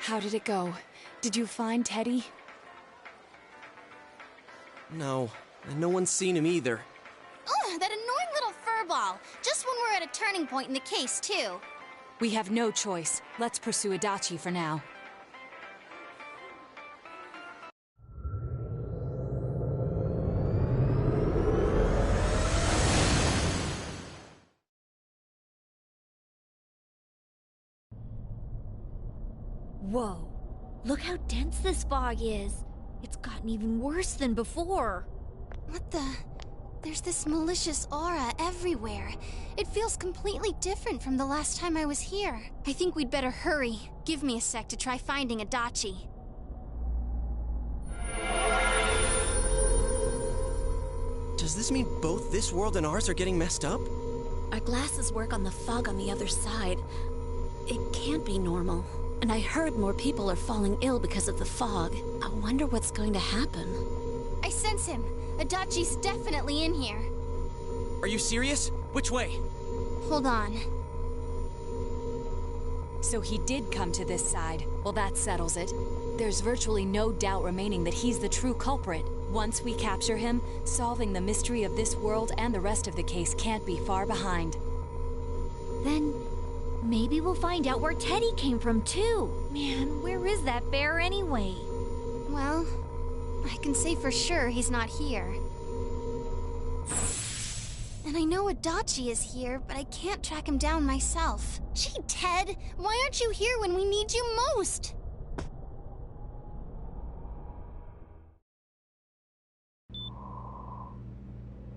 How did it go? Did you find Teddy? No, and no one's seen him either. Ugh, that annoying little furball. Just when we're at a turning point in the case, too. We have no choice. Let's pursue Adachi for now. Whoa. Look how dense this fog is. It's gotten even worse than before. What the? There's this malicious aura everywhere. It feels completely different from the last time I was here. I think we'd better hurry. Give me a sec to try finding Adachi. Does this mean both this world and ours are getting messed up? Our glasses work on the fog on the other side. It can't be normal. And I heard more people are falling ill because of the fog. I wonder what's going to happen. I sense him. Adachi's definitely in here. Are you serious? Which way? Hold on. So he did come to this side. Well, that settles it. There's virtually no doubt remaining that he's the true culprit. Once we capture him, solving the mystery of this world and the rest of the case can't be far behind. Then maybe we'll find out where Teddy came from too. Man, where is that bear anyway? Well, I can say for sure he's not here. And I know Adachi is here, but I can't track him down myself. Gee, Ted, why aren't you here when we need you most?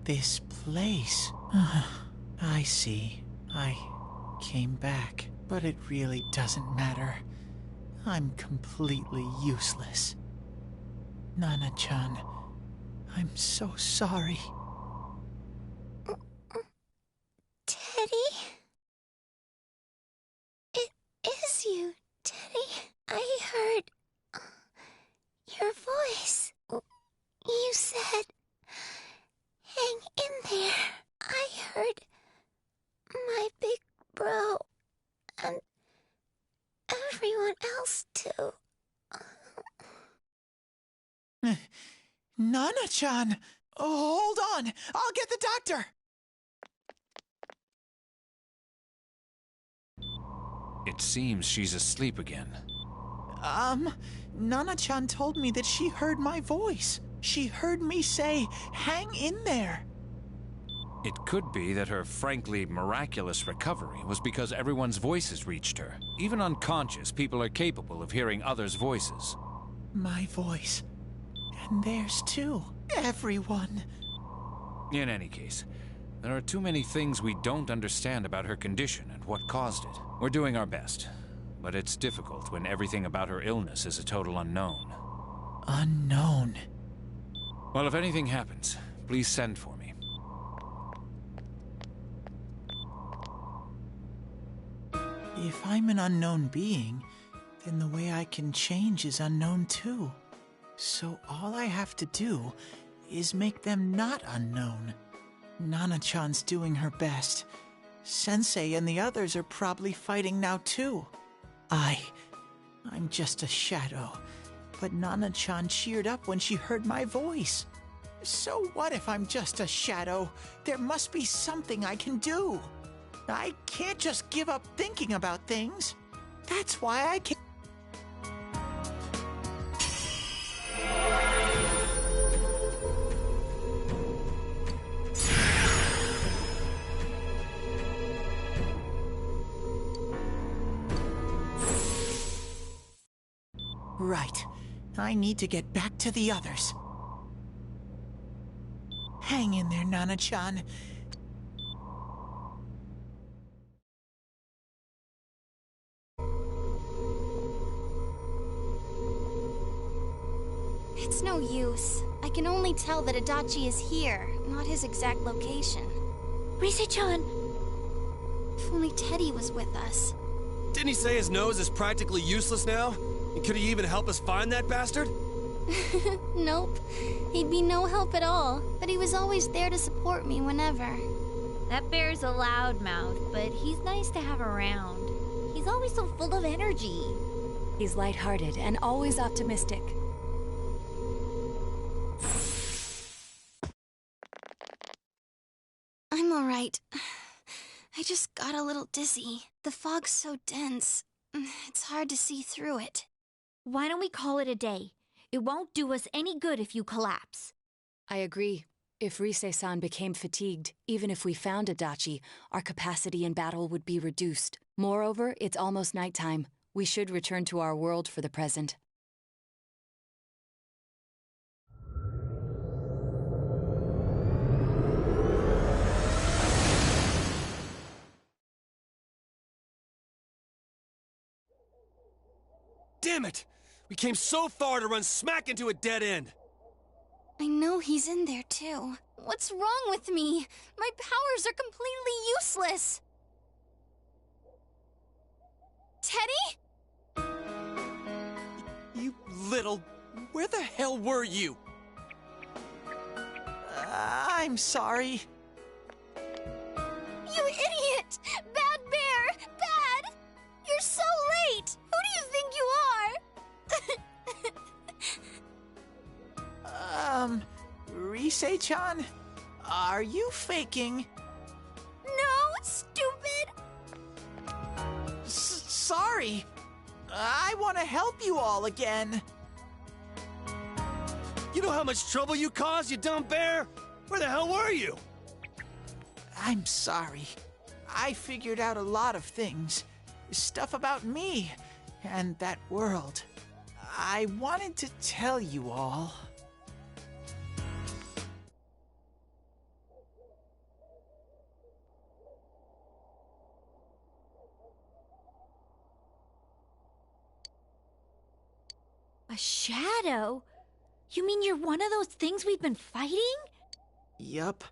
This place. I see. I came back, but it really doesn't matter. I'm completely useless. Nana-chan, I'm so sorry. Teddy? It is you, Teddy. I heard your voice. You said, hang in there. I heard my big bro and everyone else too. Nana-chan! Oh, hold on! I'll get the doctor! It seems she's asleep again. Nana-chan told me that she heard my voice. She heard me say, hang in there. It could be that her frankly miraculous recovery was because everyone's voices reached her. Even unconscious, people are capable of hearing others' voices. My voice. And theirs too. Everyone. In any case, there are too many things we don't understand about her condition and what caused it. We're doing our best, but it's difficult when everything about her illness is a total unknown. Unknown. Well, if anything happens, please send for me. If I'm an unknown being, then the way I can change is unknown too. So all I have to do is make them not unknown. Nana-chan's doing her best. Sensei and the others are probably fighting now too. I'm just a shadow. But Nana-chan cheered up when she heard my voice. So what if I'm just a shadow? There must be something I can do. I can't just give up thinking about things. That's why I can't. Right. I need to get back to the others. Hang in there, Nana-chan. It's no use. I can only tell that Adachi is here, not his exact location. Rise-chan! If only Teddy was with us. Didn't he say his nose is practically useless now? And could he even help us find that bastard? Nope. He'd be no help at all, but he was always there to support me whenever. That bear's a loudmouth, but he's nice to have around. He's always so full of energy. He's lighthearted and always optimistic. I'm alright. I just got a little dizzy. The fog's so dense, it's hard to see through it. Why don't we call it a day? It won't do us any good if you collapse. I agree. If Rise-san became fatigued, even if we found Adachi, our capacity in battle would be reduced. Moreover, it's almost nighttime. We should return to our world for the present. Damn it! We came so far to run smack into a dead end! I know he's in there too. What's wrong with me? My powers are completely useless! Teddy? You little... Where the hell were you? I'm sorry. You idiot! Bad bear! Bad! You're so late! Who do you think you are? Rise-chan, are you faking? No, stupid! Sorry. I want to help you all again. You know how much trouble you caused, you dumb bear? Where the hell were you? I'm sorry. I figured out a lot of things. Stuff about me and that world. I wanted to tell you all. A shadow? You mean you're one of those things we've been fighting? Yup.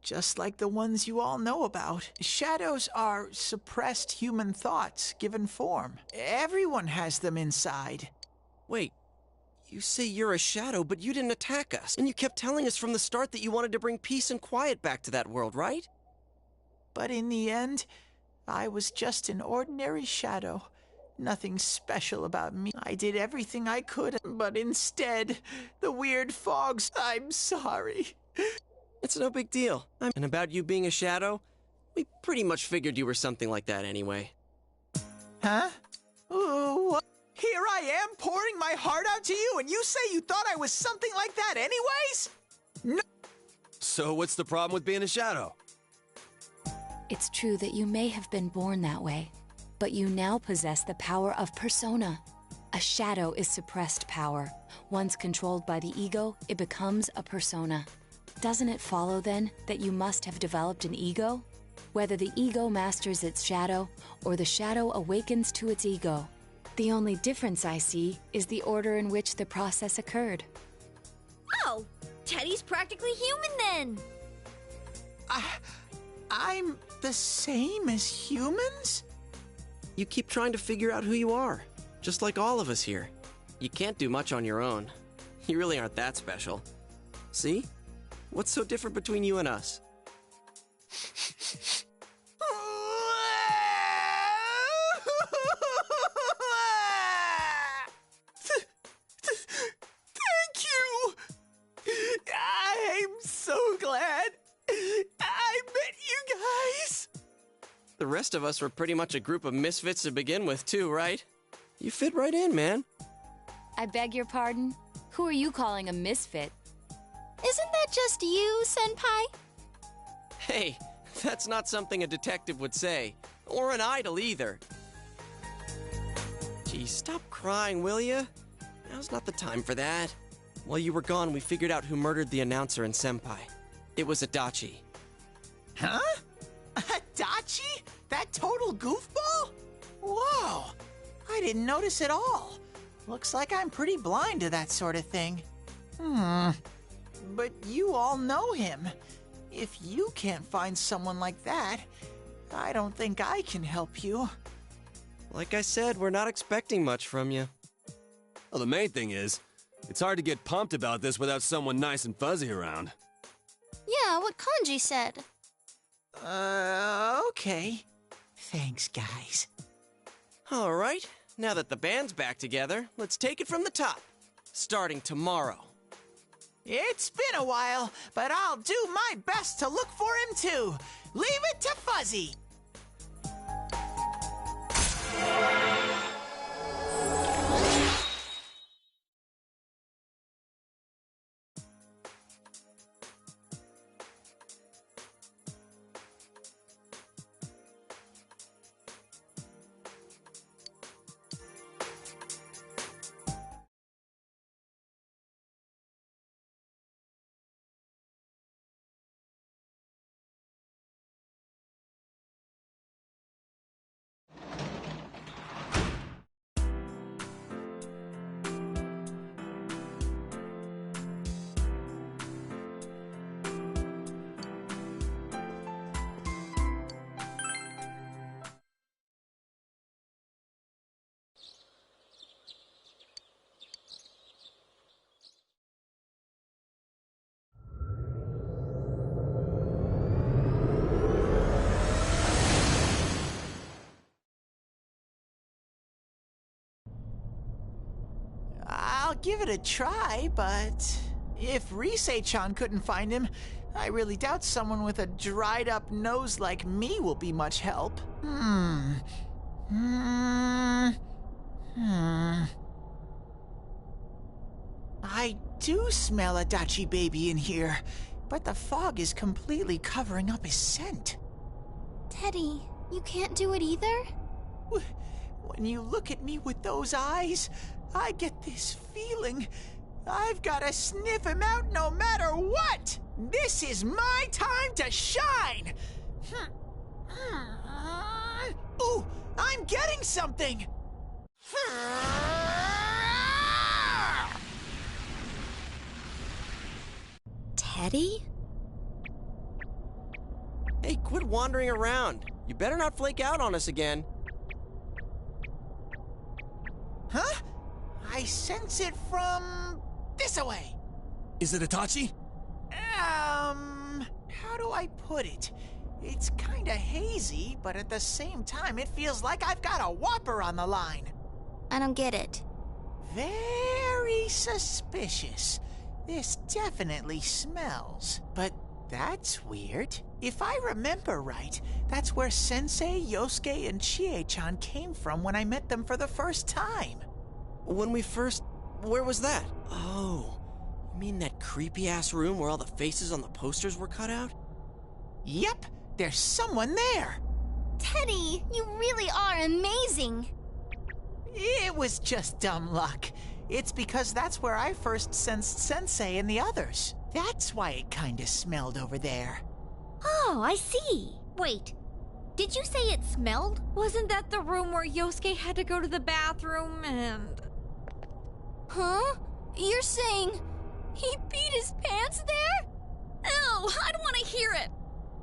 Just like the ones you all know about. Shadows are suppressed human thoughts given form. Everyone has them inside. Wait, you say you're a shadow, but you didn't attack us. And you kept telling us from the start that you wanted to bring peace and quiet back to that world, right? But in the end, I was just an ordinary shadow. Nothing special about me. I did everything I could, but instead, the weird fogs... I'm sorry. It's no big deal. And about you being a shadow, we pretty much figured you were something like that anyway. Huh? Ooh, here I am pouring my heart out to you, and you say you thought I was something like that anyways? No. So what's the problem with being a shadow? It's true that you may have been born that way, but you now possess the power of persona. A shadow is suppressed power. Once controlled by the ego, it becomes a persona. Doesn't it follow, then, that you must have developed an ego? Whether the ego masters its shadow, or the shadow awakens to its ego. The only difference I see is the order in which the process occurred. Oh, Teddy's practically human then. I'm the same as humans? You keep trying to figure out who you are, just like all of us here. You can't do much on your own. You really aren't that special. See? What's so different between you and us? Thank you! I'm so glad I met you guys! The rest of us were pretty much a group of misfits to begin with, too, right? You fit right in, man. I beg your pardon? Who are you calling a misfit? Isn't that just you, Senpai? Hey, that's not something a detective would say. Or an idol, either. Gee, stop crying, will ya? Now's not the time for that. While you were gone, we figured out who murdered the announcer and Senpai. It was Adachi. Huh? Adachi? That total goofball? Whoa! I didn't notice at all. Looks like I'm pretty blind to that sort of thing. But you all know him. If you can't find someone like that, I don't think I can help you. Like I said, we're not expecting much from you. Well, the main thing is, it's hard to get pumped about this without someone nice and fuzzy around. Yeah, what Kanji said. Okay. Thanks, guys. All right. Now that the band's back together, let's take it from the top. Starting tomorrow. It's been a while, but I'll do my best to look for him too. Leave it to Fuzzy. I'll give it a try, but if Risei-chan couldn't find him, I really doubt someone with a dried-up nose like me will be much help. I do smell Adachi baby in here, but the fog is completely covering up his scent. Teddy, you can't do it either? When you look at me with those eyes, I get this feeling. I've got to sniff him out no matter what! This is my time to shine! Ooh, I'm getting something! Teddy? Hey, quit wandering around. You better not flake out on us again. Huh? I sense it from this away. Is it Itachi? How do I put it? It's kinda hazy, but at the same time, it feels like I've got a whopper on the line. I don't get it. Very suspicious. This definitely smells. But that's weird. If I remember right, that's where Sensei, Yosuke, and Chie-chan came from when I met them for the first time. When we first... Where was that? Oh, you mean that creepy-ass room where all the faces on the posters were cut out? Yep, there's someone there. Teddy, you really are amazing. It was just dumb luck. It's because that's where I first sensed Sensei and the others. That's why it kinda smelled over there. Oh, I see. Wait, did you say it smelled? Wasn't that the room where Yosuke had to go to the bathroom and... Huh? You're saying he peed his pants there? Ew, I don't want to hear it.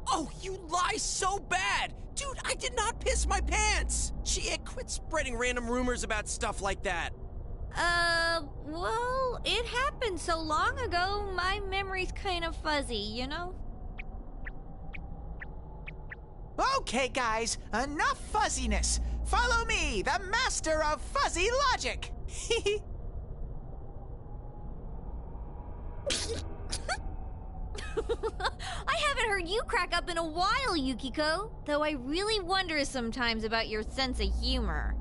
Oh, you lie so bad! Dude, I did not piss my pants! Chie, quit spreading random rumors about stuff like that. Well, it happened so long ago, my memory's kind of fuzzy, you know? Okay, guys, enough fuzziness. Follow me, the master of fuzzy logic. I haven't heard you crack up in a while, Yukiko. Though I really wonder sometimes about your sense of humor.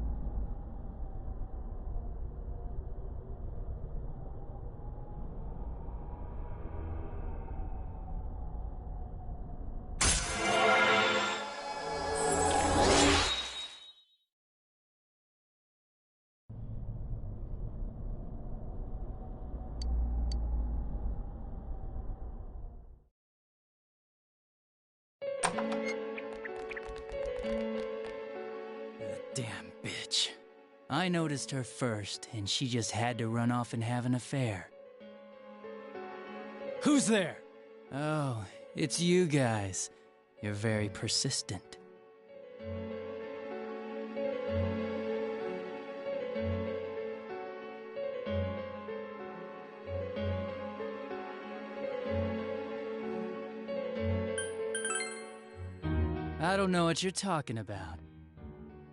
Damn bitch. I noticed her first, and she just had to run off and have an affair. Who's there? Oh, it's you guys. You're very persistent. I don't know what you're talking about.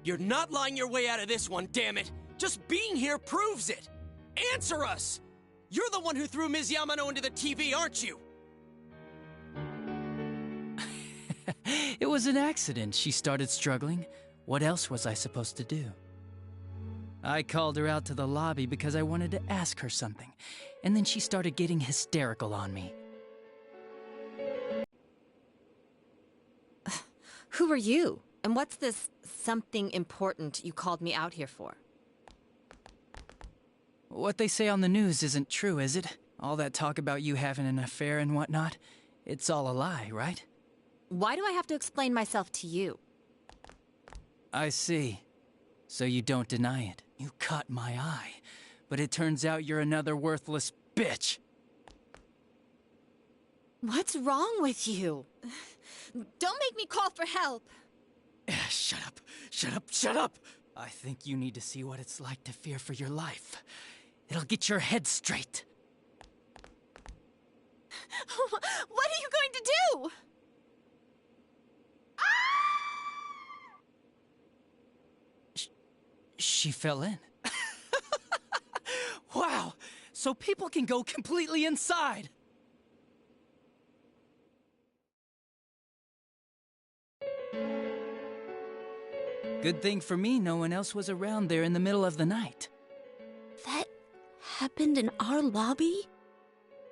You're not lying your way out of this one, damn it! Just being here proves it! Answer us! You're the one who threw Ms. Yamano into the TV, aren't you? It was an accident. She started struggling. What else was I supposed to do? I called her out to the lobby because I wanted to ask her something, and then she started getting hysterical on me. Who are you? And what's this something important you called me out here for? What they say on the news isn't true, is it? All that talk about you having an affair and whatnot? It's all a lie, right? Why do I have to explain myself to you? I see. So you don't deny it. You caught my eye. But it turns out you're another worthless bitch. What's wrong with you? Don't make me call for help. Shut up. Shut up. Shut up. I think you need to see what it's like to fear for your life. It'll get your head straight. What are you going to do? She fell in. Wow! So people can go completely inside! Good thing for me, no one else was around there in the middle of the night. That happened in our lobby?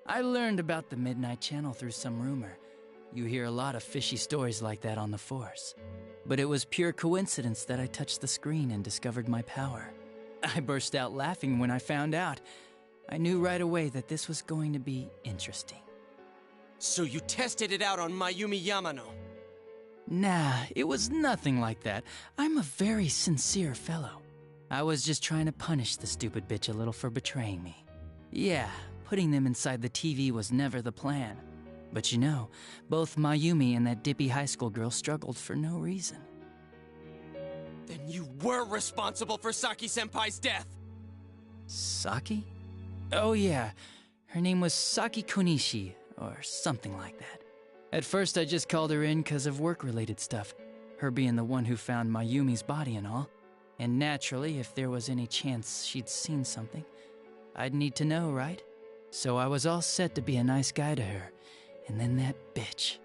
I learned about the Midnight Channel through some rumor. You hear a lot of fishy stories like that on the Force. But it was pure coincidence that I touched the screen and discovered my power. I burst out laughing when I found out. I knew right away that this was going to be interesting. So you tested it out on Mayumi Yamano? Nah, it was nothing like that. I'm a very sincere fellow. I was just trying to punish the stupid bitch a little for betraying me. Yeah, putting them inside the TV was never the plan. But you know, both Mayumi and that dippy high school girl struggled for no reason. Then you were responsible for Saki-senpai's death! Saki? Oh yeah, her name was Saki Konishi, or something like that. At first I just called her in because of work-related stuff, her being the one who found Mayumi's body and all. And naturally, if there was any chance she'd seen something, I'd need to know, right? So I was all set to be a nice guy to her. And then that bitch.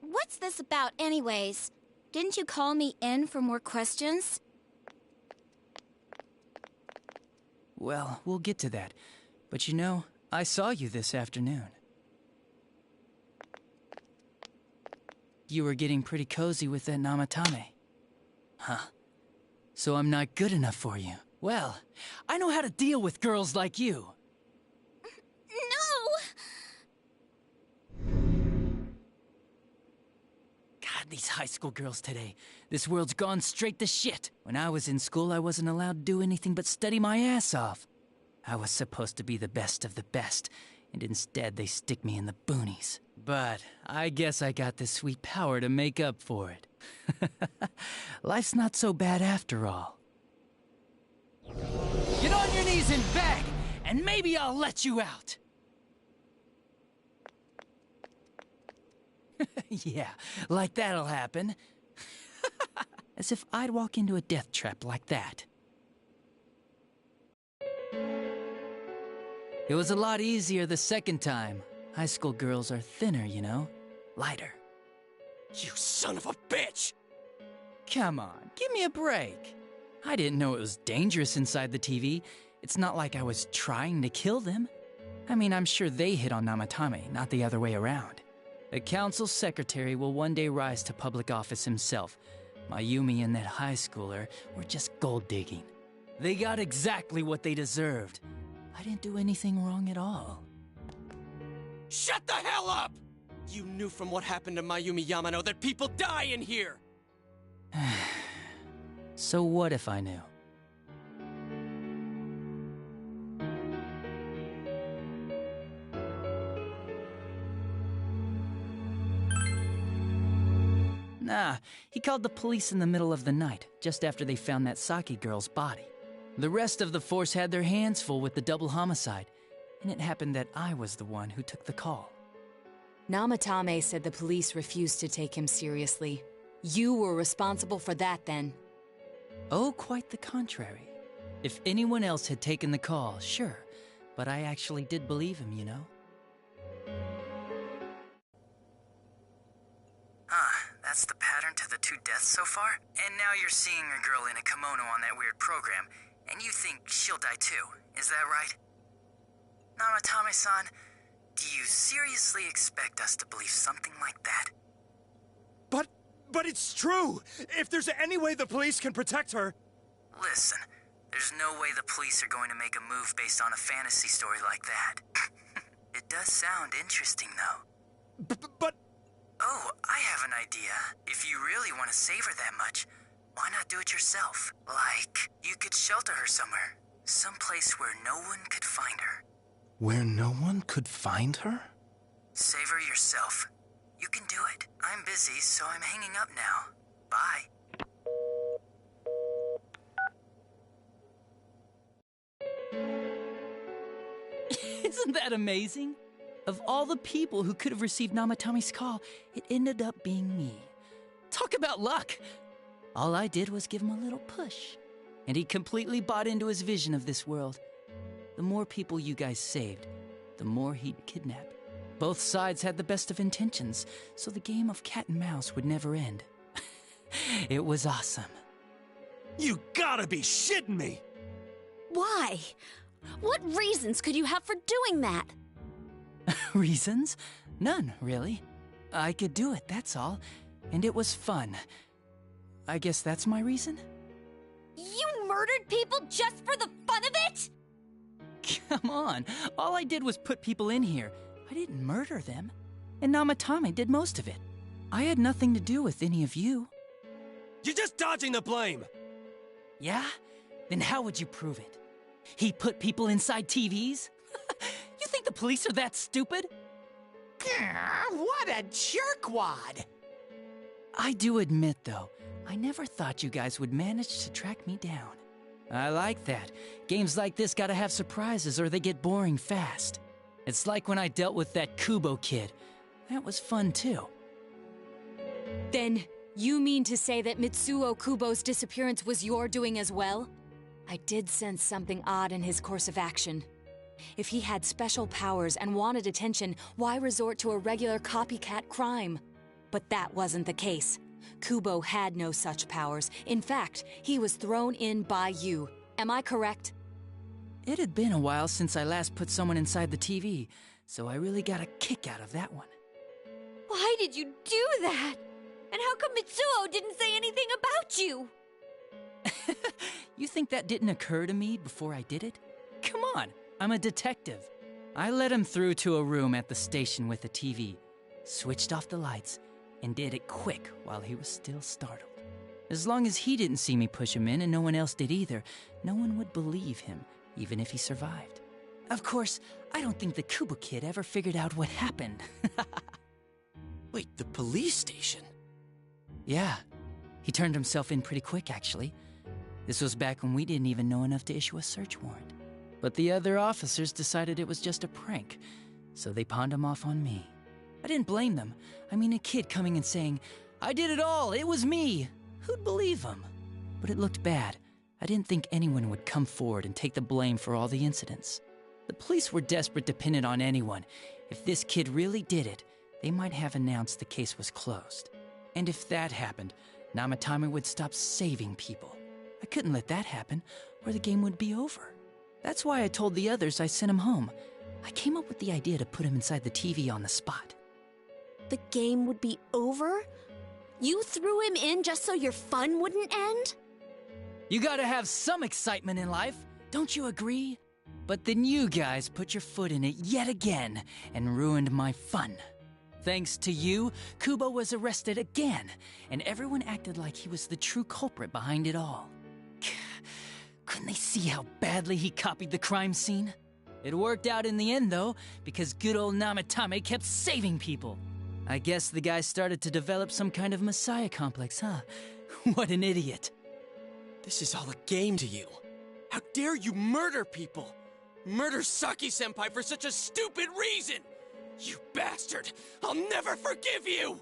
What's this about anyways? Didn't you call me in for more questions? Well, we'll get to that. But you know, I saw you this afternoon. You were getting pretty cozy with that Namatame. Huh. So I'm not good enough for you. Well, I know how to deal with girls like you. God, these high school girls today. This world's gone straight to shit. When I was in school, I wasn't allowed to do anything but study my ass off. I was supposed to be the best of the best, and instead they stick me in the boonies. But I guess I got this sweet power to make up for it. Life's not so bad after all. Get on your knees and beg, and maybe I'll let you out. Yeah, like that'll happen. As if I'd walk into a death trap like that. It was a lot easier the second time. High school girls are thinner, you know? Lighter. You son of a bitch! Come on, give me a break. I didn't know it was dangerous inside the TV. It's not like I was trying to kill them. I mean, I'm sure they hit on Namatame, not the other way around. A council secretary will one day rise to public office himself. Mayumi and that high schooler were just gold digging. They got exactly what they deserved. I didn't do anything wrong at all. Shut the hell up! You knew from what happened to Mayumi Yamano that people die in here! So what if I knew? Nah, he called the police in the middle of the night, just after they found that Saki girl's body. The rest of the force had their hands full with the double homicide, and it happened that I was the one who took the call. Namatame said the police refused to take him seriously. You were responsible for that then. Oh, quite the contrary. If anyone else had taken the call, sure. But I actually did believe him, you know? That's the pattern to the 2 deaths so far? And now you're seeing a girl in a kimono on that weird program, and you think she'll die too, is that right? Namatame-san, do you seriously expect us to believe something like that? But it's true! If there's any way the police can protect her... Listen, there's no way the police are going to make a move based on a fantasy story like that. It does sound interesting, though. But... Oh, I have an idea. If you really want to save her that much, why not do it yourself? Like, you could shelter her somewhere. Someplace where no one could find her. Where no one could find her? Save her yourself. You can do it. I'm busy, so I'm hanging up now. Bye. Isn't that amazing? Of all the people who could have received Namatame's call, it ended up being me. Talk about luck! All I did was give him a little push, and he completely bought into his vision of this world. The more people you guys saved, the more he'd kidnap. Both sides had the best of intentions, so the game of cat and mouse would never end. It was awesome. You gotta be shitting me! Why? What reasons could you have for doing that? Reasons? None, really. I could do it, that's all. And it was fun. I guess that's my reason? You murdered people just for the fun of it? Come on, all I did was put people in here. I didn't murder them. And Namatame did most of it. I had nothing to do with any of you. You're just dodging the blame! Yeah? Then how would you prove it? He put people inside TVs? You think the police are that stupid? What a jerkwad! I do admit, though, I never thought you guys would manage to track me down. I like that. Games like this gotta have surprises or they get boring fast. It's like when I dealt with that Kubo kid. That was fun, too. Then, you mean to say that Mitsuo Kubo's disappearance was your doing as well? I did sense something odd in his course of action. If he had special powers and wanted attention, why resort to a regular copycat crime? But that wasn't the case. Kubo had no such powers. In fact, he was thrown in by you. Am I correct? It had been a while since I last put someone inside the TV, so I really got a kick out of that one. Why did you do that? And how come Mitsuo didn't say anything about you? You think that didn't occur to me before I did it? Come on, I'm a detective. I let him through to a room at the station with a TV, switched off the lights, and did it quick while he was still startled. As long as he didn't see me push him in and no one else did either, no one would believe him, even if he survived. Of course, I don't think the Kubo kid ever figured out what happened. Wait, the police station? Yeah, he turned himself in pretty quick, actually. This was back when we didn't even know enough to issue a search warrant. But the other officers decided it was just a prank, so they pawned him off on me. I didn't blame them. I mean, a kid coming and saying, "I did it all, it was me." Who'd believe him? But it looked bad. I didn't think anyone would come forward and take the blame for all the incidents. The police were desperate to pin it on anyone. If this kid really did it, they might have announced the case was closed. And if that happened, Namatame would stop saving people. I couldn't let that happen, or the game would be over. That's why I told the others I sent him home. I came up with the idea to put him inside the TV on the spot. The game would be over? You threw him in just so your fun wouldn't end? You gotta have some excitement in life, don't you agree? But then you guys put your foot in it yet again and ruined my fun. Thanks to you, Kubo was arrested again, and everyone acted like he was the true culprit behind it all. Couldn't they see how badly he copied the crime scene? It worked out in the end, though, because good old Namatame kept saving people. I guess the guy started to develop some kind of messiah complex, huh? What an idiot. This is all a game to you. How dare you murder people? Murder Saki-senpai for such a stupid reason! You bastard! I'll never forgive you!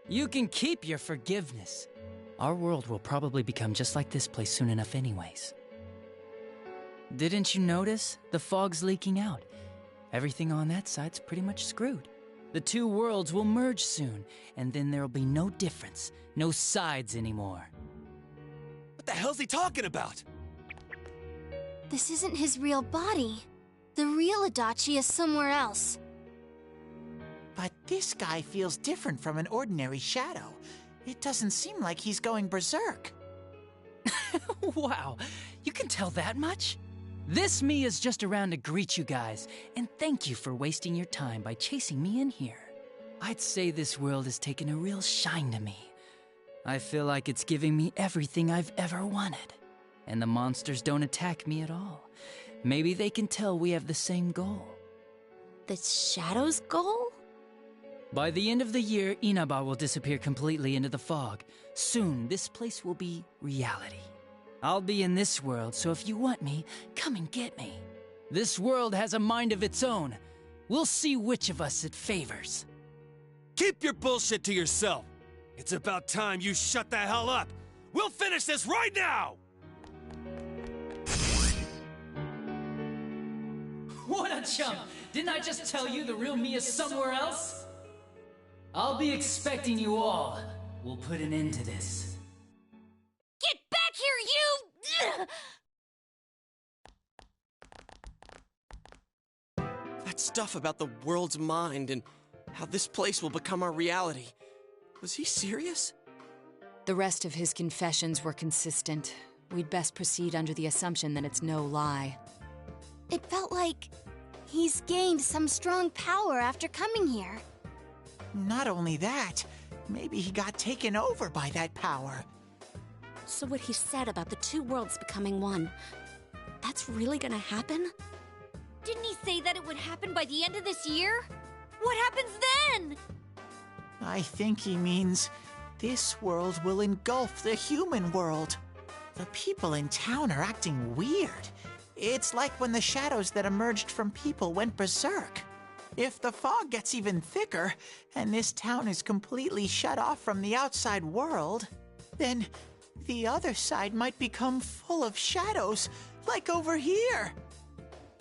You can keep your forgiveness. Our world will probably become just like this place soon enough anyways. Didn't you notice? The fog's leaking out. Everything on that side's pretty much screwed. The two worlds will merge soon, and then there'll be no difference, no sides anymore. What the hell's he talking about? This isn't his real body. The real Adachi is somewhere else. But this guy feels different from an ordinary shadow. It doesn't seem like he's going berserk. Wow, you can tell that much? This me is just around to greet you guys, and thank you for wasting your time by chasing me in here. I'd say this world has taken a real shine to me. I feel like it's giving me everything I've ever wanted. And the monsters don't attack me at all. Maybe they can tell we have the same goal. The Shadow's goal? By the end of the year, Inaba will disappear completely into the fog. Soon, this place will be reality. I'll be in this world, so if you want me, come and get me. This world has a mind of its own. We'll see which of us it favors. Keep your bullshit to yourself. It's about time you shut the hell up. We'll finish this right now! What a chump! Didn't I just tell you the real me is somewhere else? I'll be expecting you all. We'll put an end to this. Get back here, you! That stuff about the world's mind and how this place will become our reality. Was he serious? The rest of his confessions were consistent. We'd best proceed under the assumption that it's no lie. It felt like he's gained some strong power after coming here. Not only that, maybe he got taken over by that power. So what he said about the two worlds becoming one, that's really gonna happen? Didn't he say that it would happen by the end of this year? What happens then? I think he means this world will engulf the human world. The people in town are acting weird. It's like when the shadows that emerged from people went berserk. If the fog gets even thicker, and this town is completely shut off from the outside world, then the other side might become full of shadows, like over here.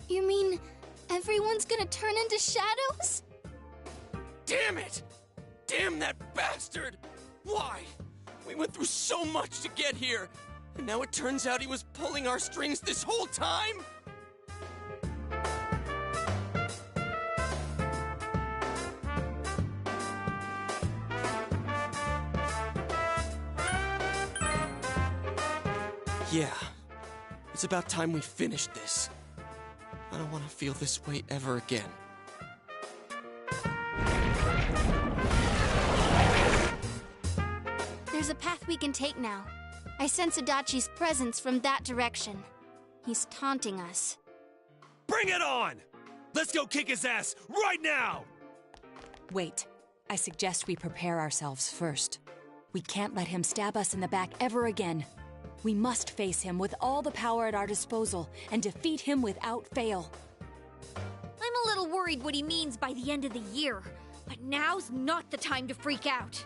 You mean everyone's gonna turn into shadows? Damn it! Damn that bastard! Why? We went through so much to get here, and now it turns out he was pulling our strings this whole time? Yeah, it's about time we finished this. I don't want to feel this way ever again. There's a path we can take now. I sense Adachi's presence from that direction. He's taunting us. Bring it on! Let's go kick his ass right now! Wait. I suggest we prepare ourselves first. We can't let him stab us in the back ever again. We must face him with all the power at our disposal and defeat him without fail. I'm a little worried what he means by the end of the year, but now's not the time to freak out.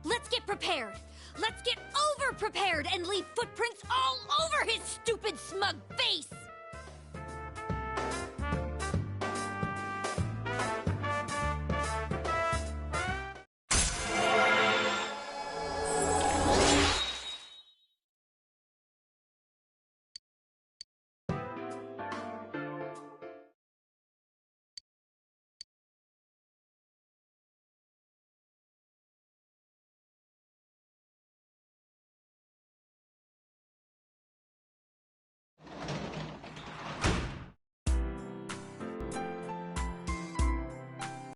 Let's get prepared. Let's get over-prepared and leave footprints all over his stupid, smug face!